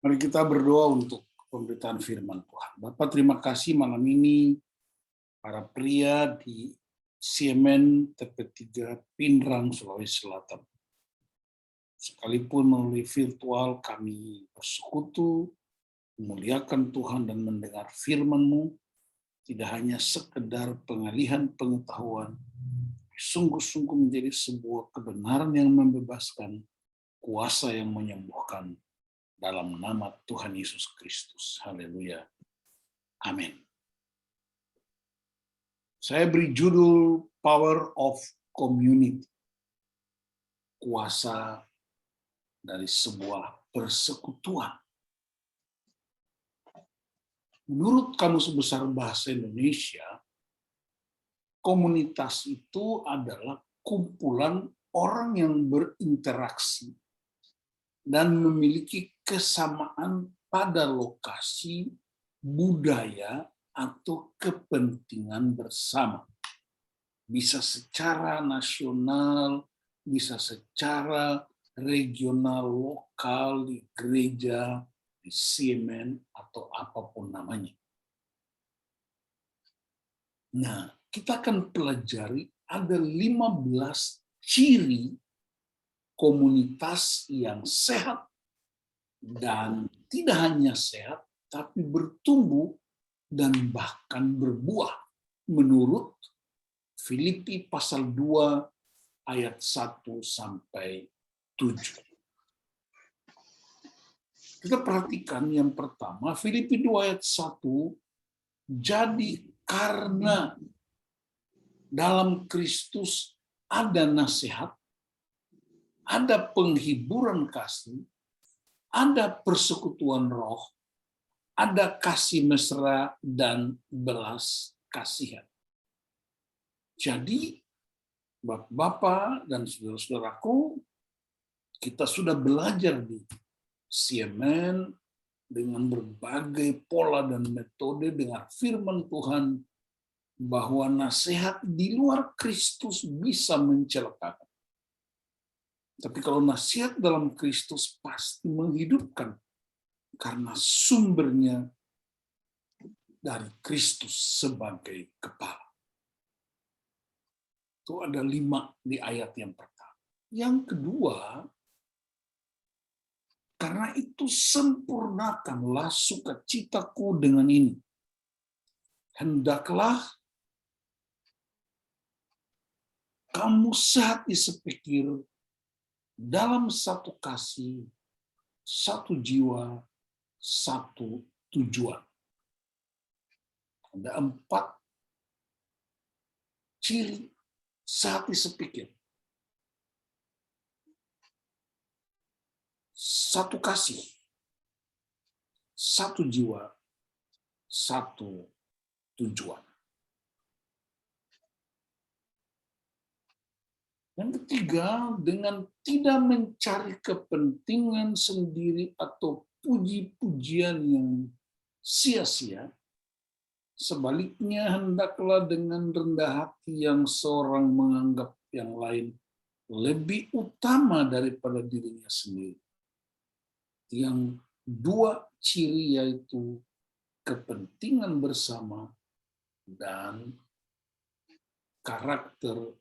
Mari kita berdoa untuk pemberitaan firman Tuhan. Bapak, terima kasih malam ini para pria di Siemen TP3 Pindrang, Sulawesi Selatan. Sekalipun melalui virtual kami bersekutu, memuliakan Tuhan dan mendengar firman-Mu, tidak hanya sekedar pengalihan pengetahuan, sungguh-sungguh menjadi sebuah kebenaran yang membebaskan, kuasa yang menyembuhkan, dalam nama Tuhan Yesus Kristus. Haleluya. Amin. Saya beri judul Power of Community. Kuasa dari sebuah persekutuan. Menurut Kamus Besar Bahasa Indonesia, komunitas itu adalah kumpulan orang yang berinteraksi dan memiliki kesamaan pada lokasi, budaya, atau kepentingan bersama. Bisa secara nasional, bisa secara regional, lokal, di gereja, di Siemen, atau apapun namanya. Nah, kita akan pelajari ada 15 ciri komunitas yang sehat dan tidak hanya sehat, tapi bertumbuh dan bahkan berbuah menurut Filipi pasal 2 ayat 1 sampai 7. Kita perhatikan yang pertama, Filipi 2 ayat 1, jadi karena dalam Kristus ada nasihat, ada penghiburan kasih, ada persekutuan roh, ada kasih mesra dan belas kasihan. Jadi, Bapak-bapak dan saudara-saudaraku, kita sudah belajar di Siemen dengan berbagai pola dan metode dengan firman Tuhan bahwa nasihat di luar Kristus bisa mencelakakan. Tapi kalau nasihat dalam Kristus pasti menghidupkan, karena sumbernya dari Kristus sebagai kepala. Itu ada 5 di ayat yang pertama. Yang kedua, karena itu sempurnakanlah sukacitaku dengan ini. Hendaklah kamu sehati sepikir dalam satu kasih, satu jiwa, satu tujuan. Ada 4 ciri sehati sepikir. Satu kasih, satu jiwa, satu tujuan. Yang ketiga, dengan tidak mencari kepentingan sendiri atau puji-pujian yang sia-sia, sebaliknya hendaklah dengan rendah hati yang seorang menganggap yang lain lebih utama daripada dirinya sendiri. Yang 2 ciri yaitu kepentingan bersama dan karakter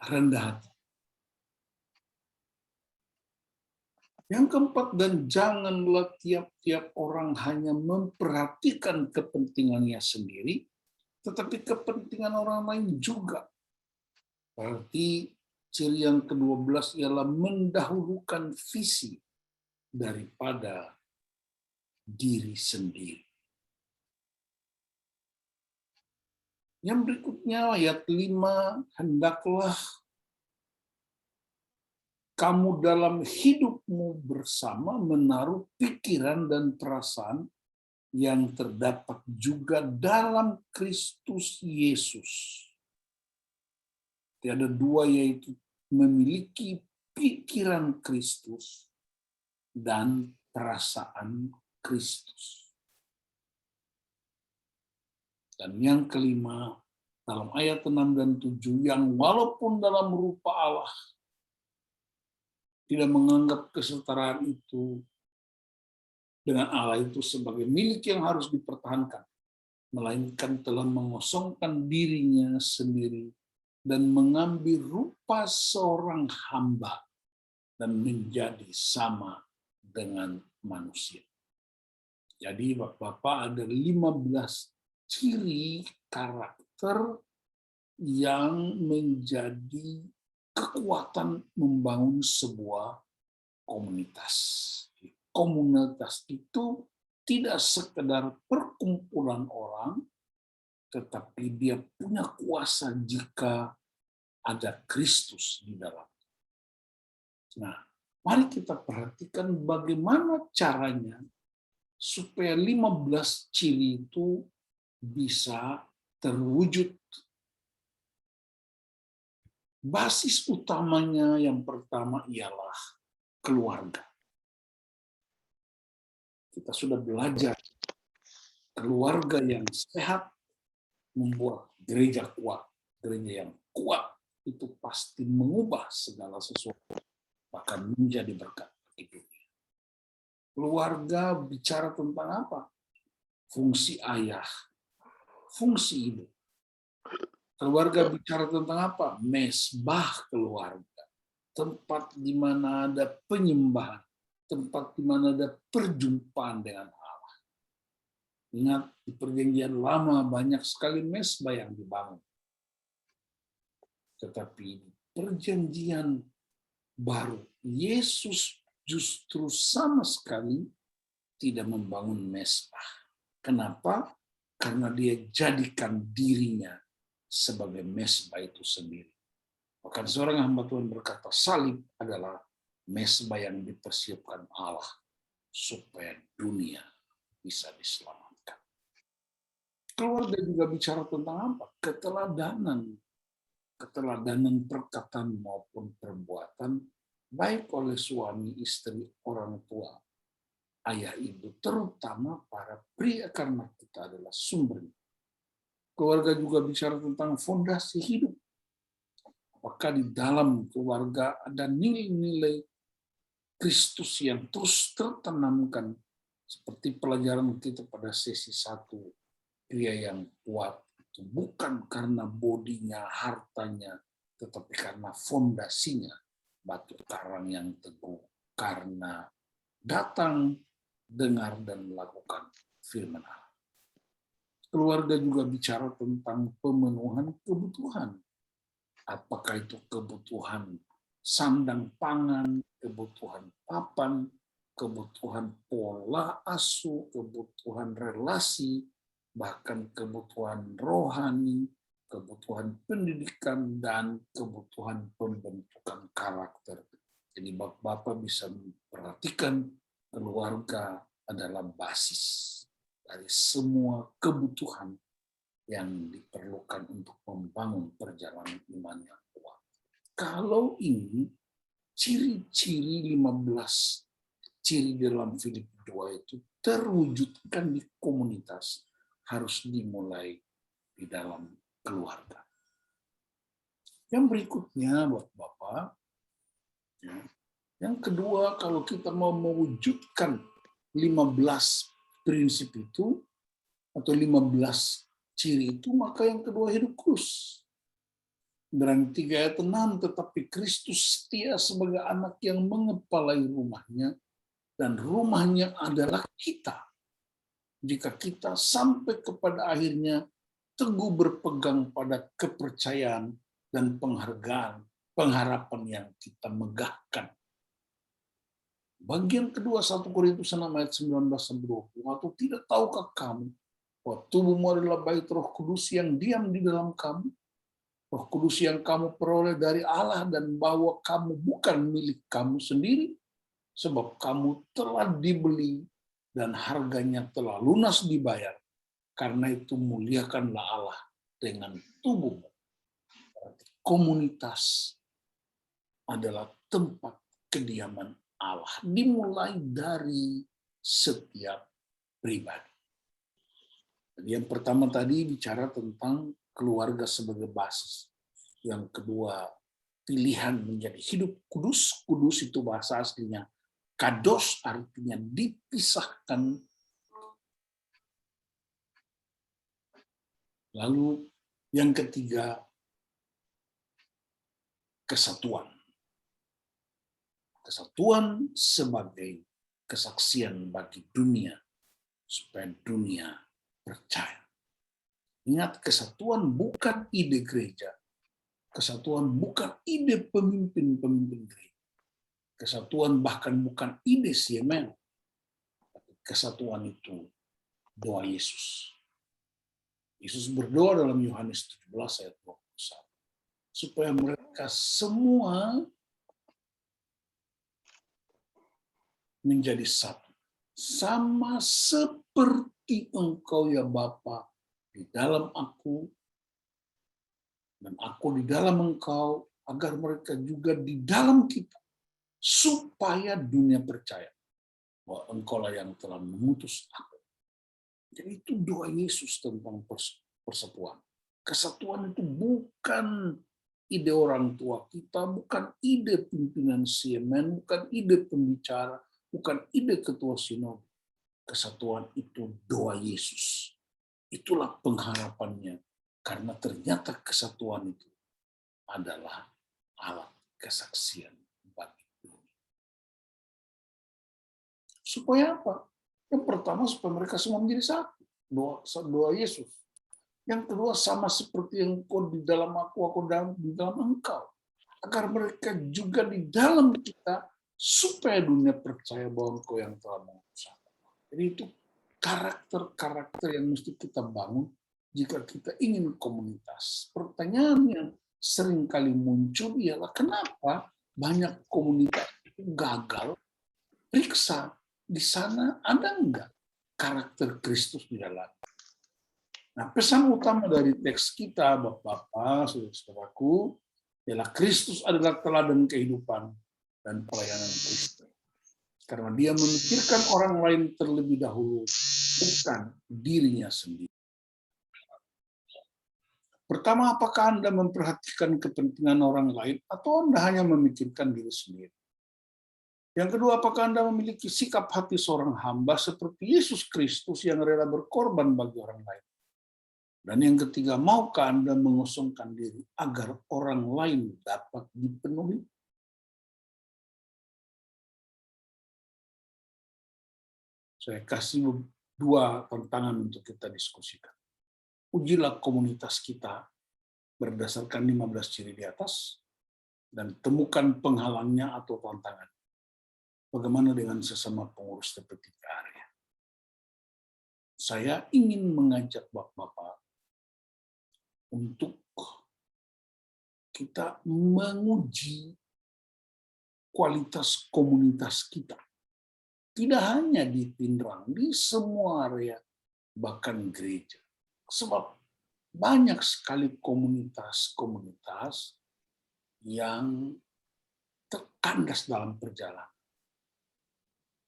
rendah hati. Yang keempat, dan janganlah tiap-tiap orang hanya memperhatikan kepentingannya sendiri, tetapi kepentingan orang lain juga. Berarti ciri yang ke-12 ialah mendahulukan visi daripada diri sendiri. Yang berikutnya ayat 5, hendaklah kamu dalam hidupmu bersama menaruh pikiran dan perasaan yang terdapat juga dalam Kristus Yesus. Tiada 2, yaitu memiliki pikiran Kristus dan perasaan Kristus. Dan yang kelima, dalam ayat 6 dan 7, yang walaupun dalam rupa Allah, tidak menganggap kesetaraan itu dengan Allah itu sebagai milik yang harus dipertahankan, melainkan telah mengosongkan dirinya sendiri dan mengambil rupa seorang hamba dan menjadi sama dengan manusia. Jadi Bapak-Bapak, ada 15 ciri karakter yang menjadi kekuatan membangun sebuah komunitas. Komunitas itu tidak sekedar perkumpulan orang, tetapi dia punya kuasa jika ada Kristus di dalam. Nah, mari kita perhatikan bagaimana caranya supaya 15 ciri itu bisa terwujud. Basis utamanya yang pertama ialah keluarga. Kita sudah belajar keluarga yang sehat membuat gereja kuat. Gereja yang kuat itu pasti mengubah segala sesuatu, bahkan menjadi berkat bagi dunia. Keluarga bicara tentang apa? Fungsi ayah, fungsi ibu. Keluarga bicara tentang apa? Mesbah keluarga. Tempat di mana ada penyembahan, tempat di mana ada perjumpaan dengan Allah. Ingat, di Perjanjian Lama banyak sekali mesbah yang dibangun. Tetapi di Perjanjian Baru, Yesus justru sama sekali tidak membangun mesbah. Kenapa? Karena dia jadikan dirinya sebagai mesbah itu sendiri. Bahkan seorang hamba Tuhan berkata, salib adalah mesbah yang dipersiapkan Allah supaya dunia bisa diselamatkan. Keluarga juga bicara tentang apa? Keteladanan. Keteladanan perkataan maupun perbuatan, baik oleh suami, istri, orang tua, ayah, ibu, terutama para pria, karena kita adalah sumbernya. Keluarga juga bicara tentang fondasi hidup. Apakah di dalam keluarga ada nilai-nilai Kristus yang terus tertanamkan, seperti pelajaran kita pada sesi 1, pria yang kuat itu bukan karena bodinya, hartanya, tetapi karena fondasinya, batu karang yang teguh, karena datang, dengar, dan melakukan firman Allah. Keluarga juga bicara tentang pemenuhan kebutuhan. Apakah itu kebutuhan sandang pangan, kebutuhan papan, kebutuhan pola asuh, kebutuhan relasi, bahkan kebutuhan rohani, kebutuhan pendidikan, dan kebutuhan pembentukan karakter. Jadi Bapak bisa memperhatikan keluarga adalah basis dari semua kebutuhan yang diperlukan untuk membangun perjalanan iman yang kuat. Kalau ini ciri-ciri 15 ciri dalam Filipi 2 itu terwujudkan di komunitas, harus dimulai di dalam keluarga. Yang berikutnya buat Bapak, yang kedua, kalau kita mau mewujudkan 15 prinsip itu atau 15 ciri itu, maka yang kedua hidup kudus. Ibrani 3 ayat 6, tetapi Kristus setia sebagai anak yang mengepalai rumahnya, dan rumahnya adalah kita. Jika kita sampai kepada akhirnya teguh berpegang pada kepercayaan dan penghargaan, pengharapan yang kita megahkan. Bagian kedua 1 Korintus 6 ayat 19-20, atau tidak tahukah kamu bahwa tubuhmu adalah bait Roh Kudus yang diam di dalam kamu, Roh Kudus yang kamu peroleh dari Allah, dan bahwa kamu bukan milik kamu sendiri, sebab kamu telah dibeli dan harganya telah lunas dibayar. Karena itu muliakanlah Allah dengan tubuhmu. Komunitas adalah tempat kediaman Allah, dimulai dari setiap pribadi. Jadi yang pertama tadi bicara tentang keluarga sebagai basis. Yang kedua, pilihan menjadi hidup kudus. Kudus itu bahasa aslinya Kados artinya dipisahkan. Lalu yang ketiga, kesatuan. Kesatuan sebagai kesaksian bagi dunia, supaya dunia percaya. Ingat, kesatuan bukan ide gereja. Kesatuan bukan ide pemimpin-pemimpin gereja. Kesatuan bahkan bukan ide CMN. Kesatuan itu doa Yesus. Yesus berdoa dalam Yohanes 17 ayat 21. Supaya mereka semua menjadi satu. Sama seperti Engkau ya Bapa di dalam aku, dan aku di dalam Engkau, agar mereka juga di dalam kita. Supaya dunia percaya bahwa Engkaulah yang telah mengutus aku. Jadi itu doa Yesus tentang persatuan. Kesatuan itu bukan ide orang tua kita, bukan ide pimpinan CMN, bukan ide pembicara, bukan ide ketua sinode. Kesatuan itu doa Yesus. Itulah pengharapannya. Karena ternyata kesatuan itu adalah alat kesaksian bagi dunia. Supaya apa? Yang pertama, supaya mereka semua menjadi satu. Doa Yesus. Yang kedua, sama seperti Engkau di dalam aku di dalam Engkau. Agar mereka juga di dalam kita, supaya dunia percaya bahwa Engkau yang telah mengutus aku. Jadi itu karakter-karakter yang mesti kita bangun jika kita ingin komunitas. Pertanyaan yang sering kali muncul ialah kenapa banyak komunitas itu gagal? Periksa, di sana ada enggak karakter Kristus di dalam? Nah, pesan utama dari teks kita, Bapak-bapak, saudara-saudaraku, ialah Kristus adalah teladan kehidupan dan pelayanan Kristus. Karena dia memikirkan orang lain terlebih dahulu, bukan dirinya sendiri. Pertama, apakah Anda memperhatikan kepentingan orang lain atau Anda hanya memikirkan diri sendiri? Yang kedua, apakah Anda memiliki sikap hati seorang hamba seperti Yesus Kristus yang rela berkorban bagi orang lain? Dan yang ketiga, maukah Anda mengosongkan diri agar orang lain dapat dipenuhi? Saya kasih dua tantangan untuk kita diskusikan. Ujilah komunitas kita berdasarkan 15 ciri di atas, dan temukan penghalangnya atau tantangan. Bagaimana dengan sesama pengurus TP3 area? Saya ingin mengajak Bapak-bapak untuk kita menguji kualitas komunitas kita. Tidak hanya di Pindrang, di semua area, bahkan gereja. Sebab banyak sekali komunitas-komunitas yang terkandas dalam perjalanan.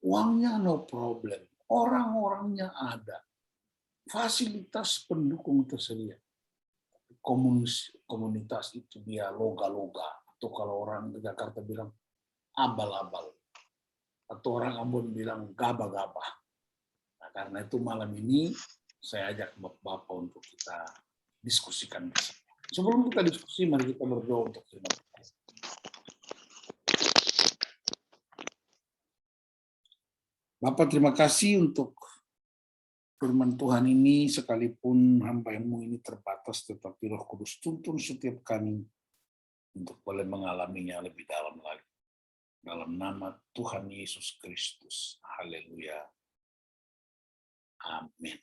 Uangnya no problem, orang-orangnya ada, fasilitas pendukung tersedia. Komunitas itu dia loga-loga, atau kalau orang di Jakarta bilang abal-abal, atau orang Ambon bilang gaba-gaba. Nah, karena itu malam ini saya ajak Bapak untuk kita diskusikan bersama. Sebelum kita diskusi, mari kita berdoa untuk terima kasih. Bapak, terima kasih untuk firman Tuhan ini, sekalipun hamba-Mu ini terbatas, tetapi Roh Kudus tuntun setiap kami untuk boleh mengalaminya lebih dalam lagi. Dalam nama Tuhan Yesus Kristus. Haleluya. Amin.